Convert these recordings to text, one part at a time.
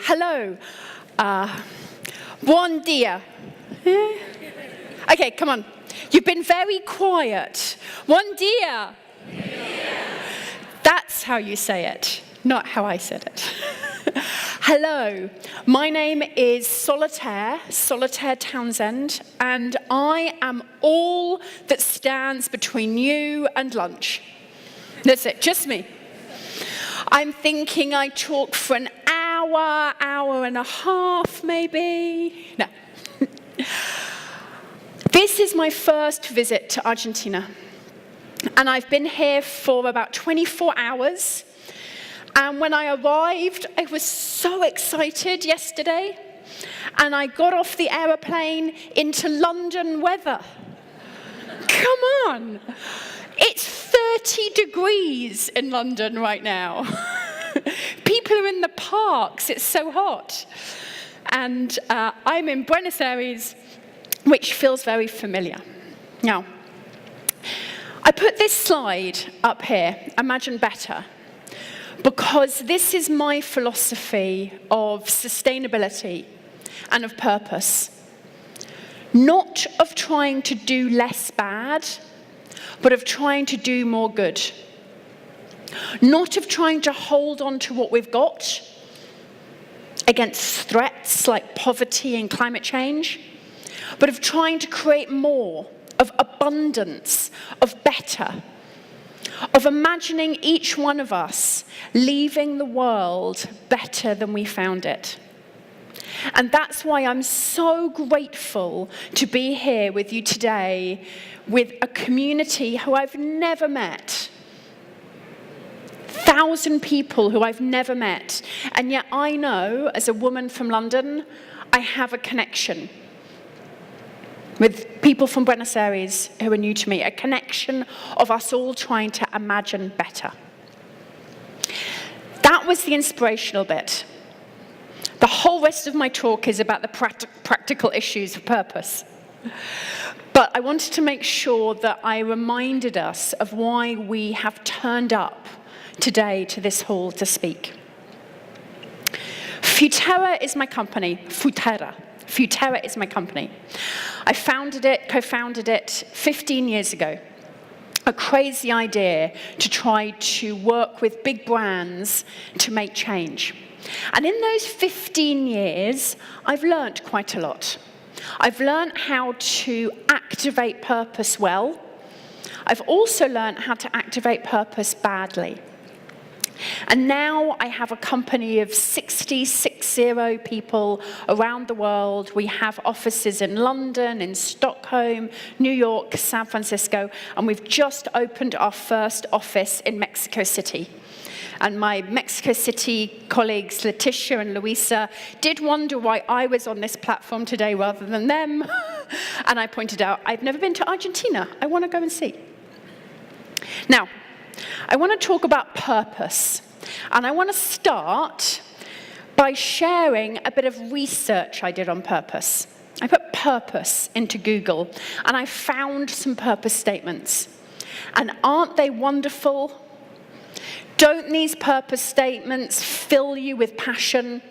hello, buen dia. Okay, come on. You've been very quiet. Buen dia. That's how you say it, not how I said it. Hello, my name is Solitaire Towsend, and I am all that stands between you and lunch. That's it, just me. I'm thinking I talk for an hour and a half maybe. No. This is my first visit to Argentina, and I've been here for about 24 hours. And when I arrived, I was so excited yesterday, and I got off the aeroplane into London weather. Come on! It's 30 degrees in London right now. People are in the parks, it's so hot. And I'm in Buenos Aires, which feels very familiar. Now, I put this slide up here, Imagine Better, because this is my philosophy of sustainability and of purpose. Not of trying to do less bad, but of trying to do more good. Not of trying to hold on to what we've got against threats like poverty and climate change, but of trying to create more, of abundance, of better, of imagining each one of us leaving the world better than we found it. And that's why I'm so grateful to be here with you today with a community who I've never met. 1,000 people who I've never met. And yet I know, as a woman from London, I have a connection with people from Buenos Aires who are new to me, a connection of us all trying to imagine better. That was the inspirational bit. The whole rest of my talk is about the practical issues of purpose. But I wanted to make sure that I reminded us of why we have turned up today to this hall to speak. Futerra is my company, Futerra. Futerra is my company. I co-founded it 15 years ago. A crazy idea to try to work with big brands to make change. And in those 15 years, I've learned quite a lot. I've learned how to activate purpose well. I've also learned how to activate purpose badly. And now I have a company of 60 people around the world. We have offices in London, in Stockholm, New York, San Francisco, and we've just opened our first office in Mexico City. And my Mexico City colleagues, Leticia and Luisa, did wonder why I was on this platform today rather than them. And I pointed out, I've never been to Argentina. I want to go and see. Now, I want to talk about purpose. And I want to start by sharing a bit of research I did on purpose. I put purpose into Google, and I found some purpose statements. And aren't they wonderful? Don't these purpose statements fill you with passion?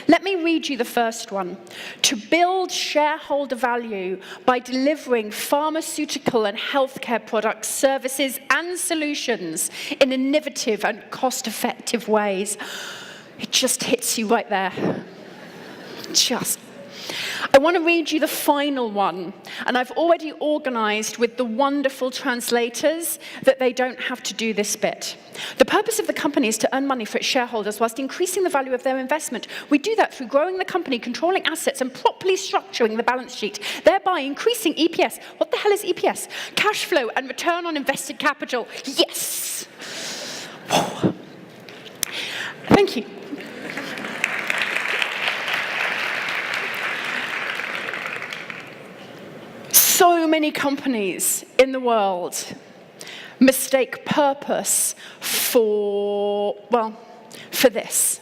Let me read you the first one. To build shareholder value by delivering pharmaceutical and healthcare products, services, and solutions in innovative and cost-effective ways. It just hits you right there. I want to read you the final one, and I've already organized with the wonderful translators that they don't have to do this bit. The purpose of the company is to earn money for its shareholders whilst increasing the value of their investment. We do that through growing the company, controlling assets, and properly structuring the balance sheet, thereby increasing EPS. What the hell is EPS? Cash flow and return on invested capital. Yes! Whew. Thank you. So many companies in the world mistake purpose for this.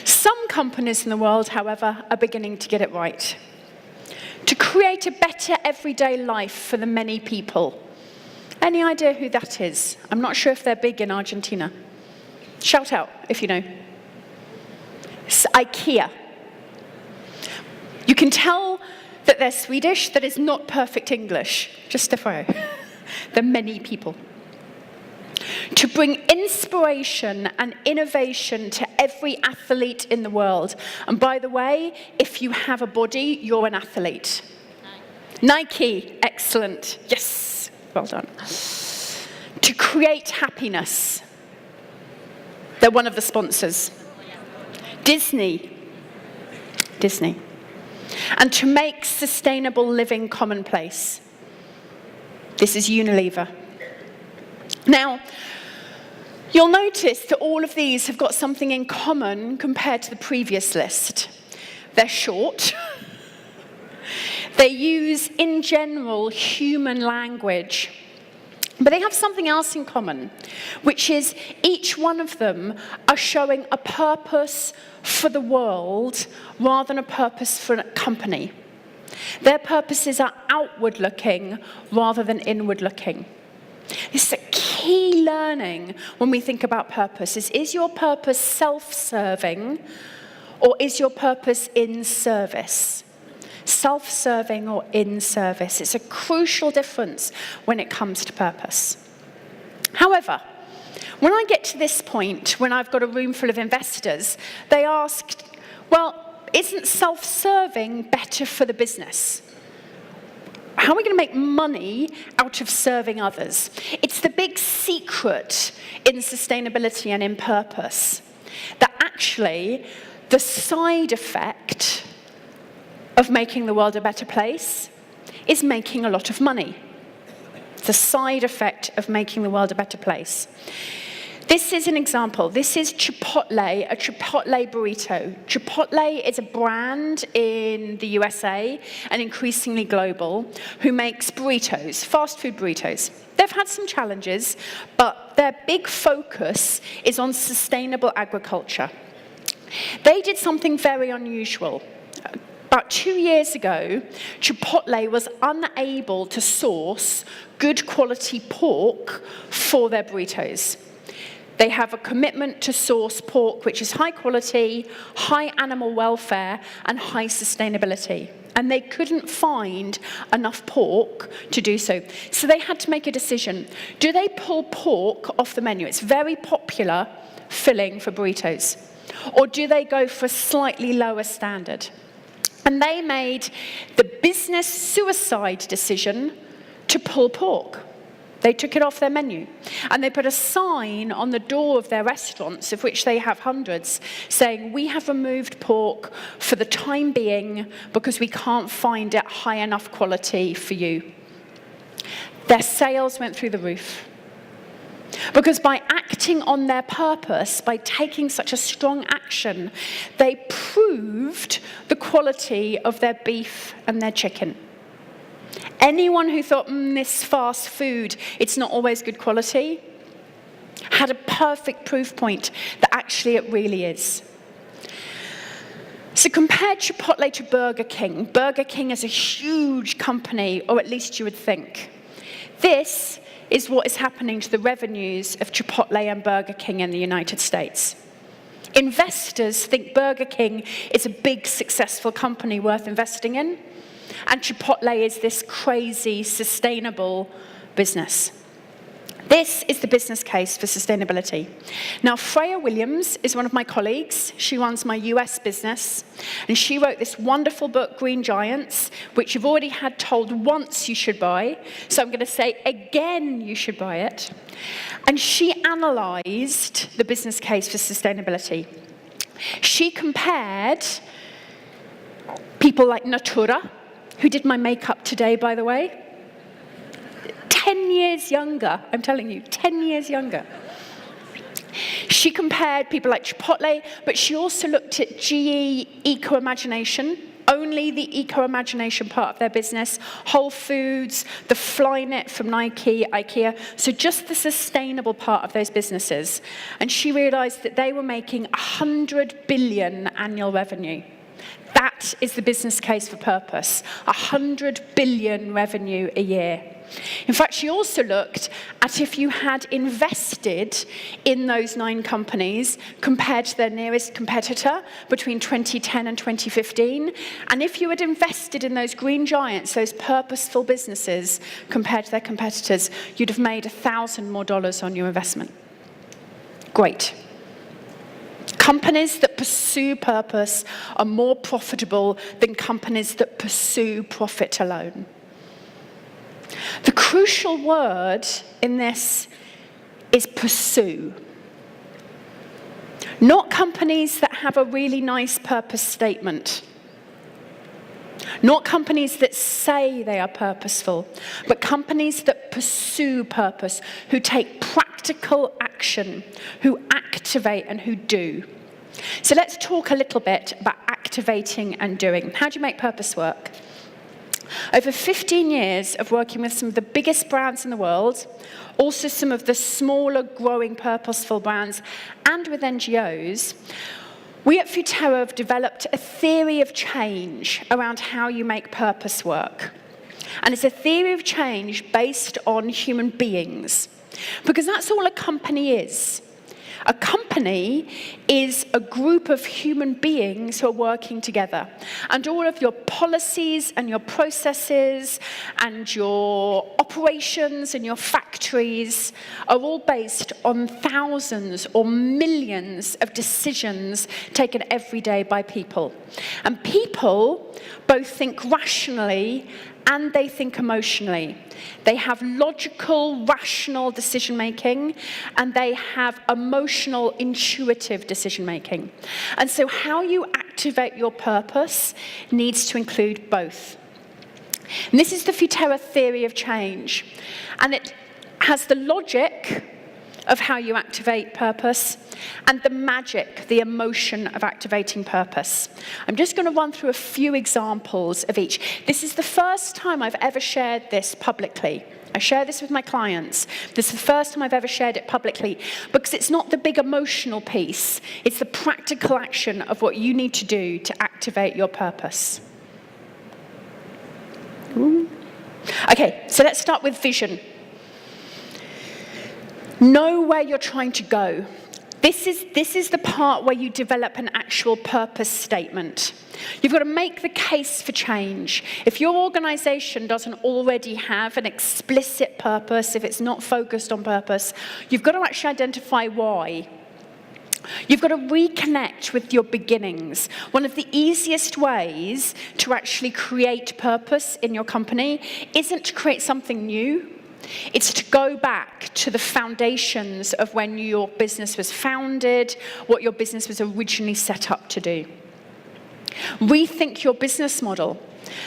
Some companies in the world, however, are beginning to get it right. To create a better everyday life for the many people. Any idea who that is? I'm not sure if they're big in Argentina. Shout out if you know. IKEA. You can tell that they're Swedish. That is not perfect English, just FYI. They're many people. To bring inspiration and innovation to every athlete in the world. And by the way, if you have a body, you're an athlete. Nike, excellent. Yes, well done. To create happiness. They're one of the sponsors. Disney. And to make sustainable living commonplace. This is Unilever. Now, you'll notice that all of these have got something in common compared to the previous list. They're short. They use, in general, human language. But they have something else in common, which is each one of them are showing a purpose for the world rather than a purpose for a company. Their purposes are outward-looking rather than inward-looking. This is a key learning when we think about purpose. Is your purpose self-serving or is your purpose in service? Self-serving or in service. It's a crucial difference when it comes to purpose. However, when I get to this point, when I've got a room full of investors, they asked, well, isn't self-serving better for the business? How are we going to make money out of serving others? It's the big secret in sustainability and in purpose, that actually the side effect of making the world a better place is making a lot of money. The side effect of making the world a better place. This is an example. This is Chipotle, a Chipotle burrito. Chipotle is a brand in the USA and increasingly global who makes burritos, fast food burritos. They've had some challenges, but their big focus is on sustainable agriculture. They did something very unusual. About 2 years ago, Chipotle was unable to source good quality pork for their burritos. They have a commitment to source pork which is high quality, high animal welfare, and high sustainability. And they couldn't find enough pork to do so. So they had to make a decision. Do they pull pork off the menu? It's very popular filling for burritos. Or do they go for a slightly lower standard? And they made the business suicide decision to pull pork. They took it off their menu. And they put a sign on the door of their restaurants, of which they have hundreds, saying, we have removed pork for the time being because we can't find it high enough quality for you. Their sales went through the roof. Because by acting on their purpose, by taking such a strong action, they proved the quality of their beef and their chicken. Anyone who thought, this fast food, it's not always good quality, had a perfect proof point that actually it really is. So compare Chipotle to Burger King. Burger King is a huge company, or at least you would think. This is what is happening to the revenues of Chipotle and Burger King in the United States. Investors think Burger King is a big, successful company worth investing in, and Chipotle is this crazy, sustainable business. This is the business case for sustainability. Now, Freya Williams is one of my colleagues. She runs my US business, and she wrote this wonderful book, Green Giants, which you've already had told once you should buy, so I'm going to say again you should buy it. And she analyzed the business case for sustainability. She compared people like Natura, who did my makeup today, by the way, 10 years younger, I'm telling you, 10 years younger. She compared people like Chipotle, but she also looked at GE Eco-Imagination, only the Eco-Imagination part of their business, Whole Foods, the Flyknit from Nike, IKEA, so just the sustainable part of those businesses. And she realized that they were making 100 billion annual revenue. That is the business case for purpose, 100 billion revenue a year. In fact, she also looked at if you had invested in those 9 companies compared to their nearest competitor between 2010 and 2015. And if you had invested in those green giants, those purposeful businesses compared to their competitors, you'd have made $1,000 more on your investment. Great. Companies that pursue purpose are more profitable than companies that pursue profit alone. The crucial word in this is pursue. Not companies that have a really nice purpose statement. Not companies that say they are purposeful, but companies that pursue purpose, who take practical action, who activate and who do. So let's talk a little bit about activating and doing. How do you make purpose work? Over 15 years of working with some of the biggest brands in the world, also some of the smaller, growing, purposeful brands, and with NGOs, we at Futerra have developed a theory of change around how you make purpose work. And it's a theory of change based on human beings, because that's all a company is. A company is a group of human beings who are working together. And all of your policies and your processes and your operations and your factories are all based on thousands or millions of decisions taken every day by people. And people both think rationally and they think emotionally. They have logical, rational decision-making, and they have emotional, intuitive decision-making. And so how you activate your purpose needs to include both. And this is the Futerra theory of change. And it has the logic of how you activate purpose, and the magic, the emotion of activating purpose. I'm just going to run through a few examples of each. This is the first time I've ever shared this publicly. I share this with my clients. This is the first time I've ever shared it publicly, because it's not the big emotional piece, it's the practical action of what you need to do to activate your purpose. Okay, so let's start with vision. Know where you're trying to go. This is the part where you develop an actual purpose statement. You've got to make the case for change. If your organization doesn't already have an explicit purpose, if it's not focused on purpose, you've got to actually identify why. You've got to reconnect with your beginnings. One of the easiest ways to actually create purpose in your company isn't to create something new. It's to go back to the foundations of when your business was founded, what your business was originally set up to do. Rethink your business model.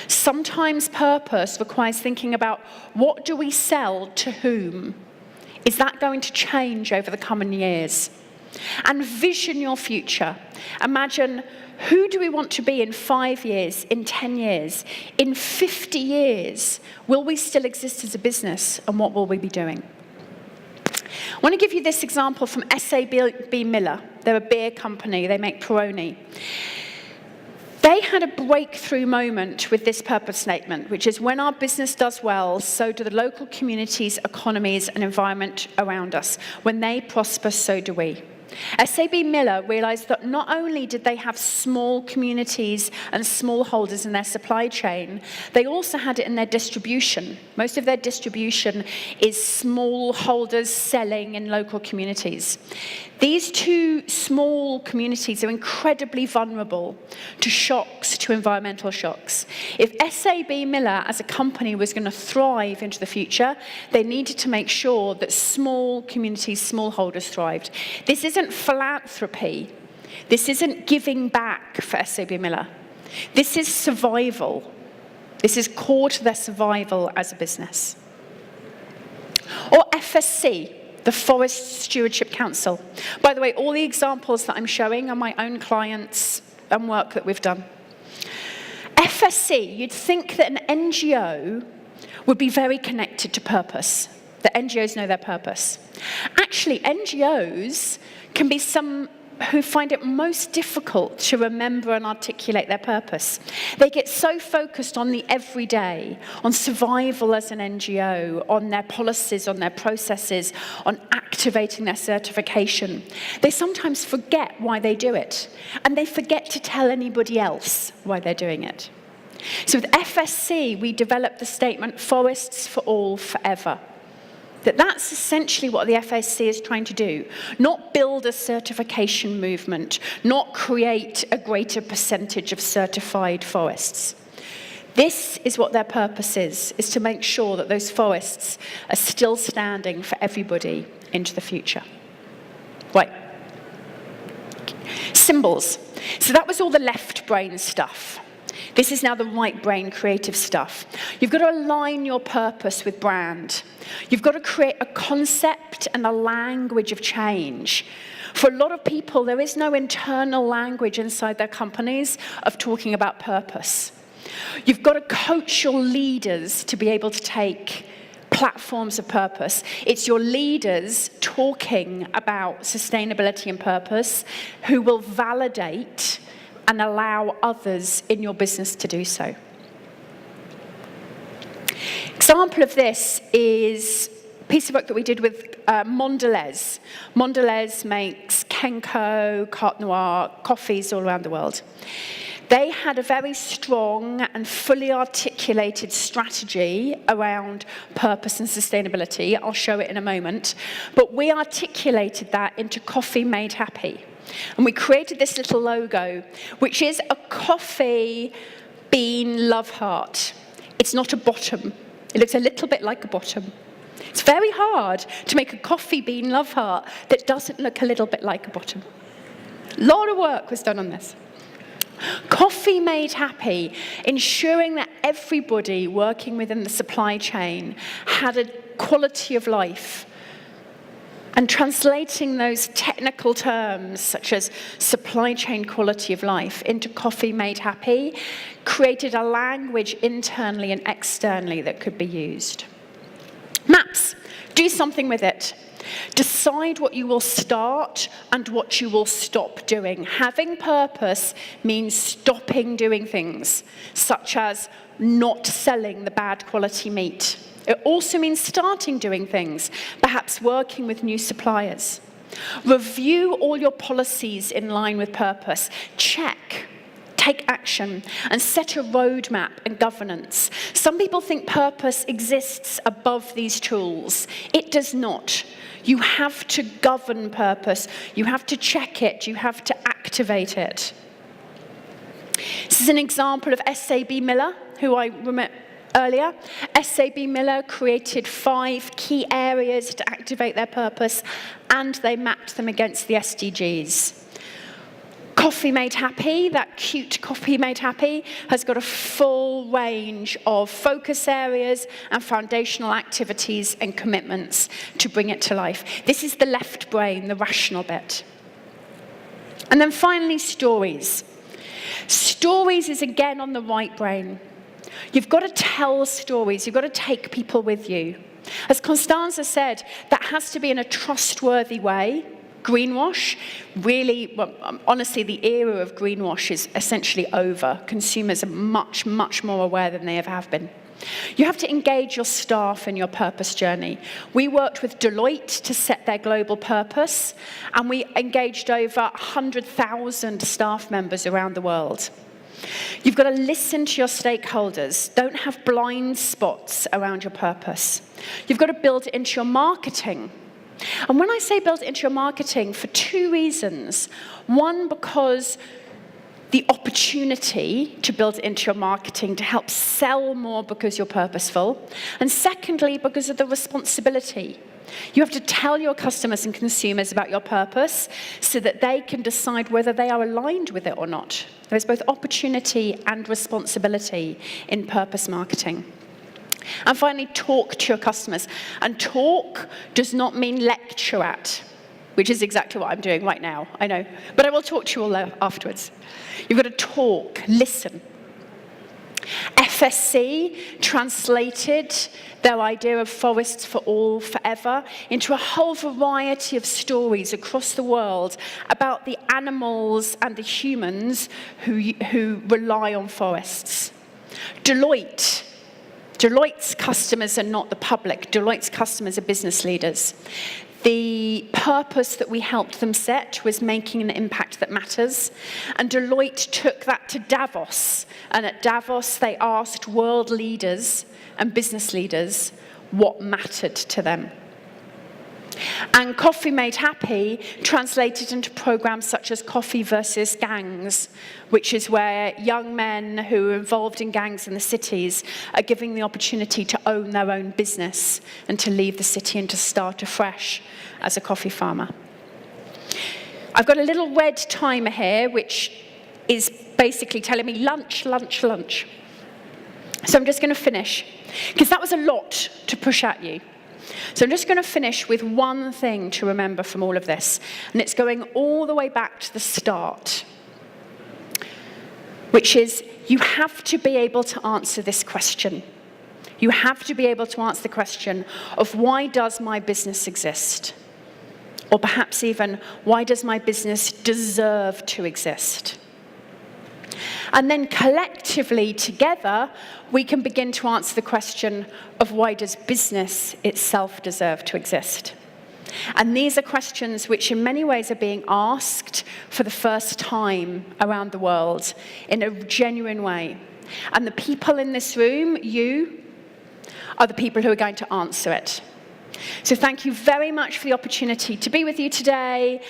Sometimes purpose requires thinking about, what do we sell to whom? Is that going to change over the coming years? And vision your future. Imagine, who do we want to be in 5 years, in 10 years, in 50 years? Will we still exist as a business, and what will we be doing? I want to give you this example from SAB Miller. They're a beer company. They make Peroni. They had a breakthrough moment with this purpose statement, which is, when our business does well, so do the local communities, economies, and environment around us. When they prosper, so do we. SAB Miller realized that not only did they have small communities and smallholders in their supply chain, they also had it in their distribution. Most of their distribution is smallholders selling in local communities. These two small communities are incredibly vulnerable to shocks, to environmental shocks. If SAB Miller as a company was going to thrive into the future, they needed to make sure that small communities, smallholders thrived. This isn't philanthropy. This isn't giving back for SAB Miller. This is survival. This is core to their survival as a business. Or FSC, the Forest Stewardship Council. By the way, all the examples that I'm showing are my own clients and work that we've done. FSC, you'd think that an NGO would be very connected to purpose, that NGOs know their purpose. Actually, NGOs can be some who find it most difficult to remember and articulate their purpose. They get so focused on the everyday, on survival as an NGO, on their policies, on their processes, on activating their certification. They sometimes forget why they do it, and they forget to tell anybody else why they're doing it. So with FSC, we developed the statement, forests for all, forever. That's essentially what the FSC is trying to do. Not build a certification movement, not create a greater percentage of certified forests. This is what their purpose is to make sure that those forests are still standing for everybody into the future. Right. Symbols. So that was all the left brain stuff. This is now the right brain creative stuff. You've got to align your purpose with brand. You've got to create a concept and a language of change. For a lot of people, there is no internal language inside their companies of talking about purpose. You've got to coach your leaders to be able to take platforms of purpose. It's your leaders talking about sustainability and purpose who will validate and allow others in your business to do so. Example of this is a piece of work that we did with Mondelez. Mondelez makes Kenko, Carte Noire, coffees all around the world. They had a very strong and fully articulated strategy around purpose and sustainability. I'll show it in a moment. But we articulated that into Coffee Made Happy. And we created this little logo, which is a coffee bean love heart. It's not a bottom. It looks a little bit like a bottom. It's very hard to make a coffee bean love heart that doesn't look a little bit like a bottom. A lot of work was done on this. Coffee Made Happy, ensuring that everybody working within the supply chain had a quality of life. And translating those technical terms, such as supply chain quality of life, into Coffee Made Happy, created a language internally and externally that could be used. Maps. Do something with it. Decide what you will start and what you will stop doing. Having purpose means stopping doing things, such as not selling the bad quality meat. It also means starting doing things, perhaps working with new suppliers. Review all your policies in line with purpose. Check, take action, and set a roadmap and governance. Some people think purpose exists above these tools. It does not. You have to govern purpose. You have to check it. You have to activate it. This is an example of S.A.B. Miller, who I remember earlier. S.A.B. Miller created 5 key areas to activate their purpose, and they mapped them against the SDGs. Coffee Made Happy, that cute Coffee Made Happy, has got a full range of focus areas and foundational activities and commitments to bring it to life. This is the left brain, the rational bit. And then finally, stories. Stories is again on the right brain. You've got to tell stories. You've got to take people with you. As Constanza said, that has to be in a trustworthy way. Greenwash, really, well, honestly, the era of greenwash is essentially over. Consumers are much, much more aware than they ever have been. You have to engage your staff in your purpose journey. We worked with Deloitte to set their global purpose, and we engaged over 100,000 staff members around the world. You've got to listen to your stakeholders. Don't have blind spots around your purpose. You've got to build it into your marketing. And when I say build it into your marketing, for 2 reasons. One, because the opportunity to build it into your marketing to help sell more because you're purposeful. And secondly, because of the responsibility. You have to tell your customers and consumers about your purpose so that they can decide whether they are aligned with it or not. There's both opportunity and responsibility in purpose marketing. And finally, talk to your customers. And talk does not mean lecture at, which is exactly what I'm doing right now, I know. But I will talk to you all afterwards. You've got to talk, listen. FSC translated their idea of forests for all, forever, into a whole variety of stories across the world about the animals and the humans who rely on forests. Deloitte's customers are not the public. Deloitte's customers are business leaders. The purpose that we helped them set was making an impact that matters. And Deloitte took that to Davos. And at Davos, they asked world leaders and business leaders what mattered to them. And Coffee Made Happy translated into programs such as Coffee versus Gangs, which is where young men who are involved in gangs in the cities are given the opportunity to own their own business and to leave the city and to start afresh as a coffee farmer. I've got a little red timer here, which is basically telling me lunch, lunch, lunch. So I'm just going to finish, because that was a lot to push at you. So I'm just going to finish with one thing to remember from all of this, and it's going all the way back to the start, which is you have to be able to answer this question. You have to be able to answer the question of why does my business exist? Or perhaps even, why does my business deserve to exist? And then collectively, together, we can begin to answer the question of why does business itself deserve to exist? And these are questions which in many ways are being asked for the first time around the world in a genuine way. And the people in this room, you, are the people who are going to answer it. So thank you very much for the opportunity to be with you today.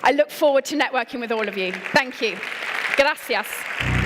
I look forward to networking with all of you. Thank you. Gracias.